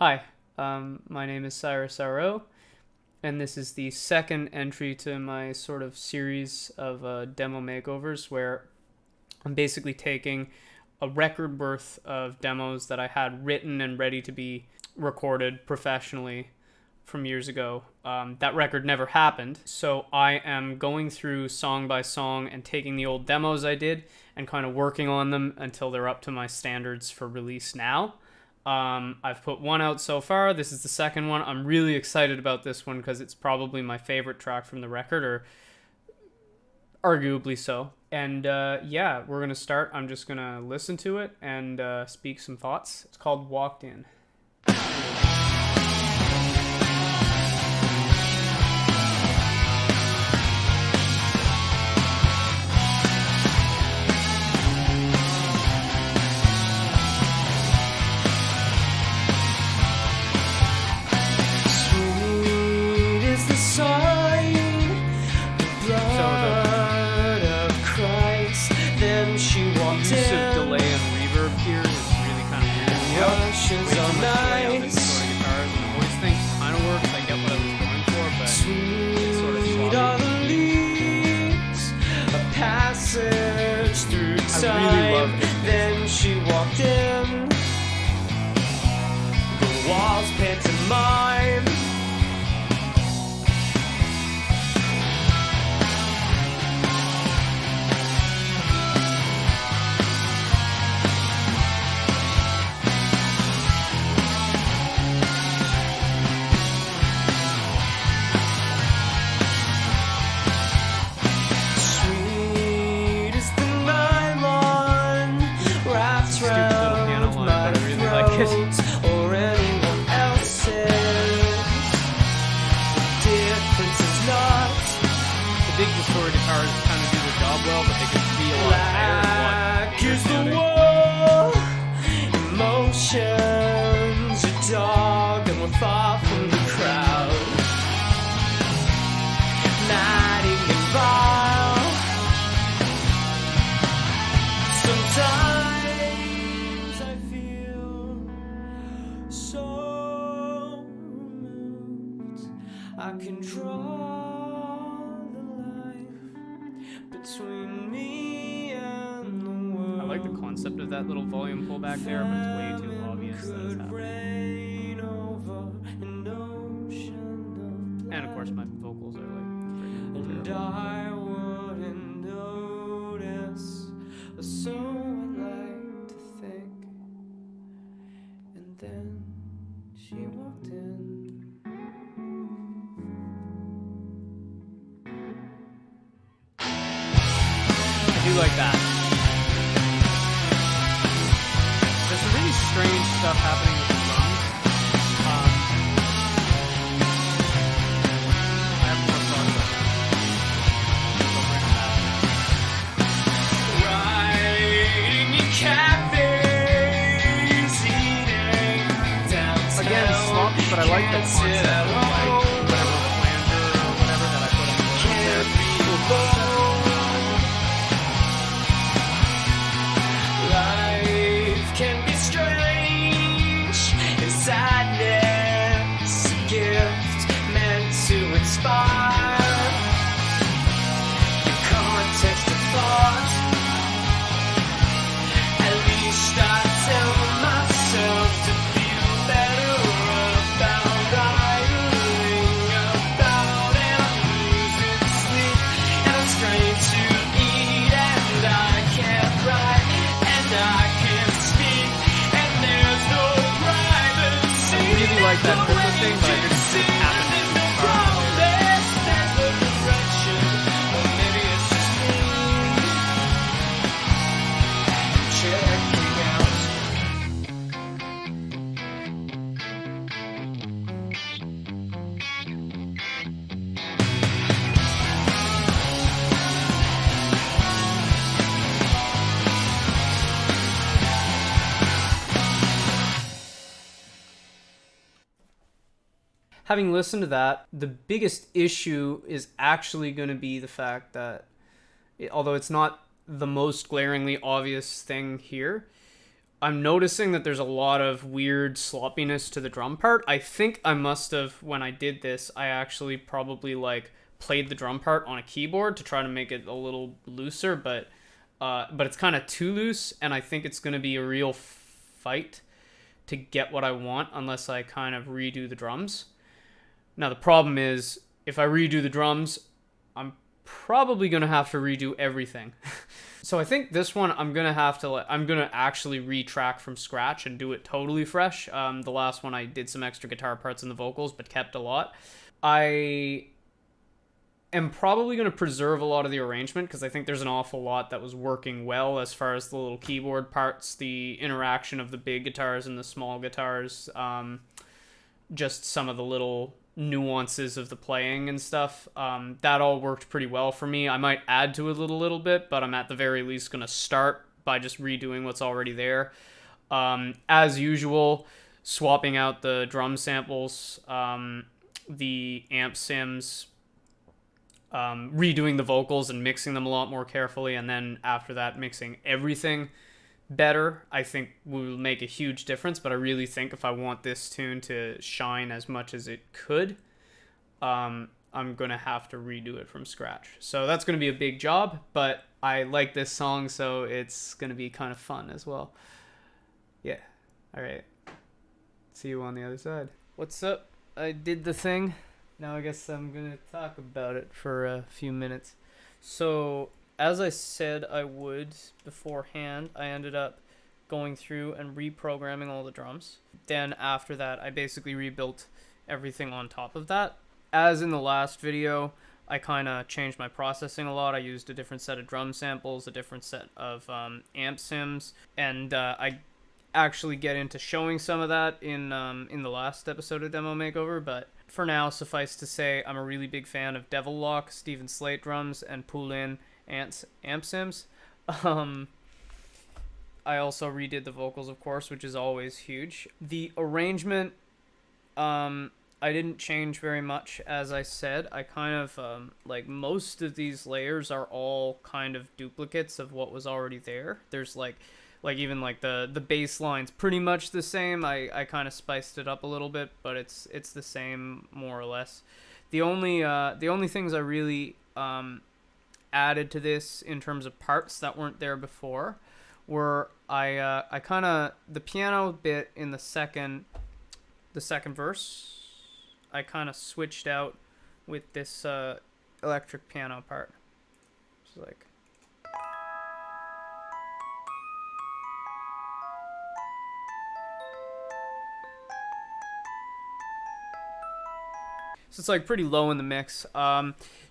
Hi, my name is Cyrus R.O., and this is the second entry to my sort of series of demo makeovers where I'm basically taking a record worth of demos that I had written and ready to be recorded professionally from years ago. That record never happened, so I am going through song by song and taking the old demos I did and kind of working on them until they're up to my standards for release now. I've put one out so far. This is the second one. I'm really excited about this one because it's probably my favorite track from the record, or arguably so. And yeah, we're going to start. I'm just going to listen to it and speak some thoughts. It's called Walked In. Then she walked in. The walls painted mine. Or anyone else's. The difference is not. The big distorted guitars kind of do the job well, but they could be a lot higher than what the wall. Emotions, a dog, and we're far from the crowd. Nighting and vile. Sometimes I can draw the line between me and the world. I like the concept of that little volume pullback there, but it's way too obvious that it's happening. And of course my vocals are like and I wouldn't notice, so I like to think. And then she walked in. I do like that. There's some really strange stuff happening with the drums. I have more thoughts about that. Riding in cafes, eating downtown. Again, sloppy, but I like that concept of like whatever flanger or whatever that I put on the there. Cool concept. Can be strange, and sadness, a gift meant to inspire. The context of thought, at least I tell myself to feel better about idling about and I'm losing sleep and I'm straining to eat and I can't write and I can't speak and there's no privacy. I really like that Christmas thing, but I just happened to be there's no direction, or maybe it's just me checking out. Having listened to that, the biggest issue is actually going to be the fact that, although it's not the most glaringly obvious thing here, I'm noticing that there's a lot of weird sloppiness to the drum part. I think I must have, when I did this, I actually probably like played the drum part on a keyboard to try to make it a little looser, but it's kind of too loose, and I think it's going to be a real fight to get what I want unless I kind of redo the drums. Now the problem is, if I redo the drums, I'm probably going to have to redo everything. So I think this one I'm going to actually retrack from scratch and do it totally fresh. The last one I did some extra guitar parts in the vocals, but kept a lot. I am probably going to preserve a lot of the arrangement because I think there's an awful lot that was working well as far as the little keyboard parts, the interaction of the big guitars and the small guitars, just some of the little nuances of the playing and stuff. That all worked pretty well for me. I might add to it a little bit, but I'm at the very least going to start by just redoing what's already there. As usual, swapping out the drum samples, the amp sims, redoing the vocals and mixing them a lot more carefully, and then after that mixing everything better, I think will make a huge difference. But I really think if I want this tune to shine as much as it could, I'm gonna have to redo it from scratch. So that's gonna be a big job, but I like this song, so it's gonna be kind of fun as well. Yeah. All right, see you on the other side. What's up? I did the thing. Now I guess I'm gonna talk about it for a few minutes. So as I said I would beforehand, I ended up going through and reprogramming all the drums. Then after that, I basically rebuilt everything on top of that. As in the last video, I kind of changed my processing a lot. I used a different set of drum samples, a different set of amp sims, and I actually get into showing some of that in the last episode of Demo Makeover, but for now, suffice to say, I'm a really big fan of Devil Lock, Steven Slate drums, and Pull-In amp sims. I also redid the vocals, of course, which is always huge. The arrangement, I didn't change very much, as I said. I kind of, like, most of these layers are all kind of duplicates of what was already there. There's, like even like the bass line's pretty much the same. I kind of spiced it up a little bit, but it's the same more or less. The only things I really added to this in terms of parts that weren't there before were I kind of, the piano bit in the second verse, I kind of switched out with this electric piano part. It's like, so it's like pretty low in the mix.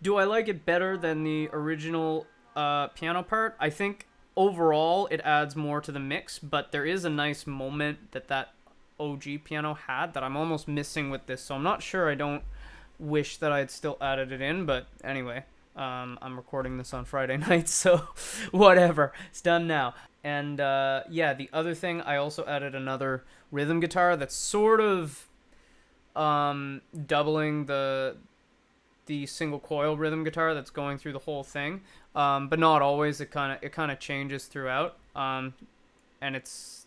Do I like it better than the original piano part? I think overall it adds more to the mix, but there is a nice moment that OG piano had that I'm almost missing with this. So I'm not sure. I don't wish that I had still added it in, but anyway, I'm recording this on Friday night, so whatever. It's done now. And yeah, the other thing, I also added another rhythm guitar that's sort of doubling the single coil rhythm guitar that's going through the whole thing, but not always. It kind of changes throughout, and it's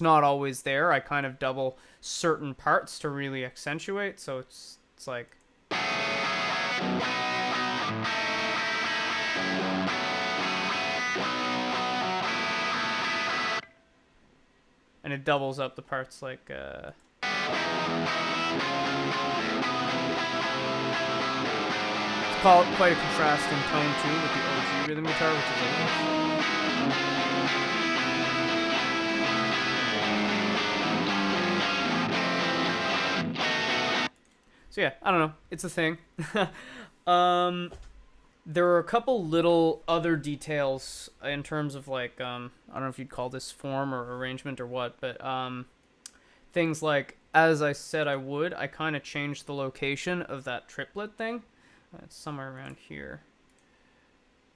not always there. I kind of double certain parts to really accentuate, so it's like, and it doubles up the parts like it's quite a contrasting tone too with the OG rhythm guitar, which is like, so yeah, I don't know, it's a thing. There were a couple little other details in terms of like, I don't know if you'd call this form or arrangement or what, but things like, as I said I would, I kind of changed the location of that triplet thing. It's somewhere around here.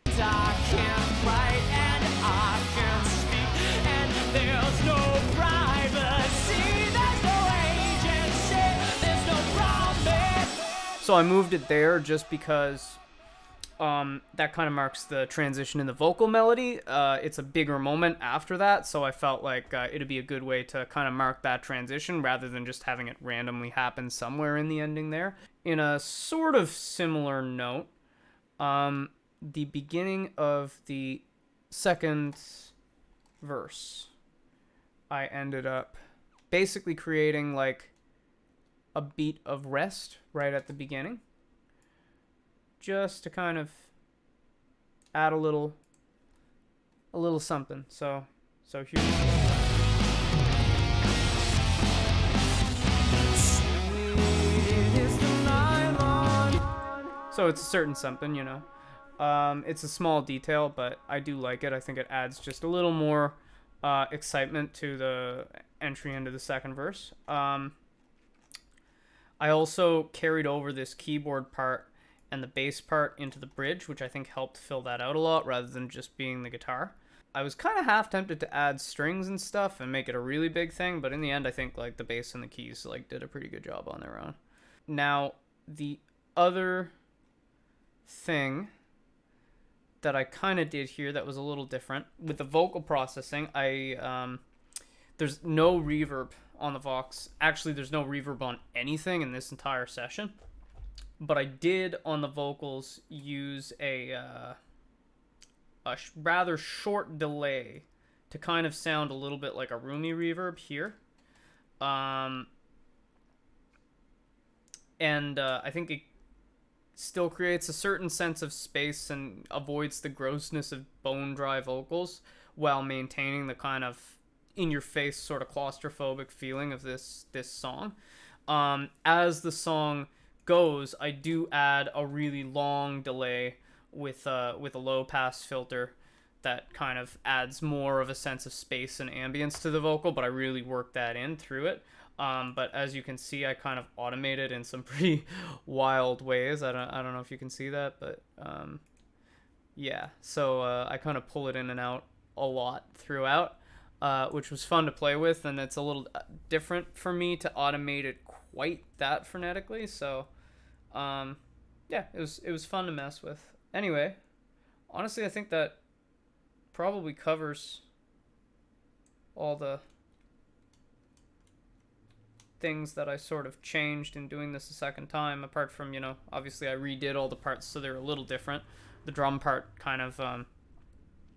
I can't write and I can't speak, and there's no privacy, there's no agency, there's no promise. So I moved it there just because that kind of marks the transition in the vocal melody. It's a bigger moment after that, so I felt like it'd be a good way to kind of mark that transition rather than just having it randomly happen somewhere in the ending there. In a sort of similar note, the beginning of the second verse, I ended up basically creating like a beat of rest right at the beginning, just to kind of add a little something. So here. So it's a certain something, you know. It's a small detail, but I do like it. I think it adds just a little more excitement to the entry into the second verse. I also carried over this keyboard part and the bass part into the bridge, which I think helped fill that out a lot rather than just being the guitar. I was kind of half tempted to add strings and stuff and make it a really big thing, but in the end I think like the bass and the keys like did a pretty good job on their own. Now, the other thing that I kind of did here that was a little different with the vocal processing, there's no reverb on the Vox. Actually, there's no reverb on anything in this entire session. But I did on the vocals use a rather short delay to kind of sound a little bit like a roomy reverb here. And I think it still creates a certain sense of space and avoids the grossness of bone dry vocals while maintaining the kind of in-your-face sort of claustrophobic feeling of this song. As the song goes, I do add a really long delay with a low pass filter that kind of adds more of a sense of space and ambience to the vocal, but I really work that in through it. But as you can see, I kind of automated in some pretty wild ways. I don't know if you can see that, but yeah. So I kind of pull it in and out a lot throughout, which was fun to play with, and it's a little different for me to automate it quite that frenetically. So yeah, it was fun to mess with. Anyway, honestly, I think that probably covers all the things that I sort of changed in doing this a second time, apart from, you know, obviously I redid all the parts so they're a little different. The drum part kind of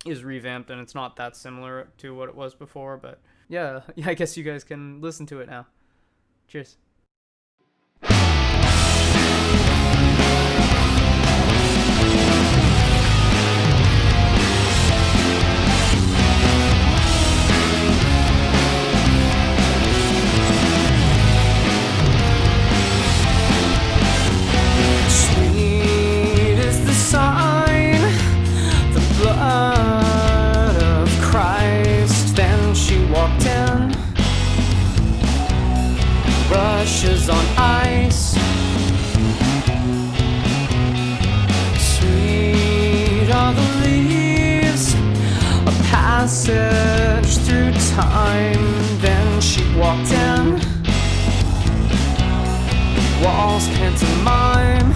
is revamped and it's not that similar to what it was before, but yeah, I guess you guys can listen to it now. Cheers. Brushes on ice, sweet are the leaves, a passage through time. Then she walked in, walls pantomime.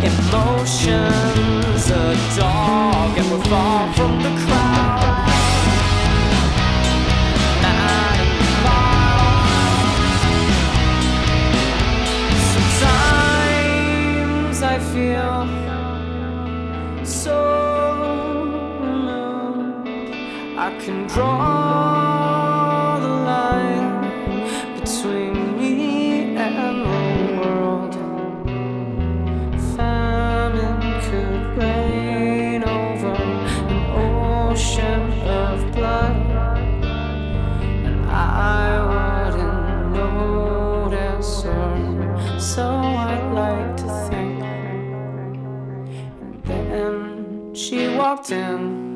Emotions, a dog, and we're far from the crowd. Mad and wild. Sometimes I feel so alone. I can draw the line between me and the world. Rain over an ocean of blood. She walked in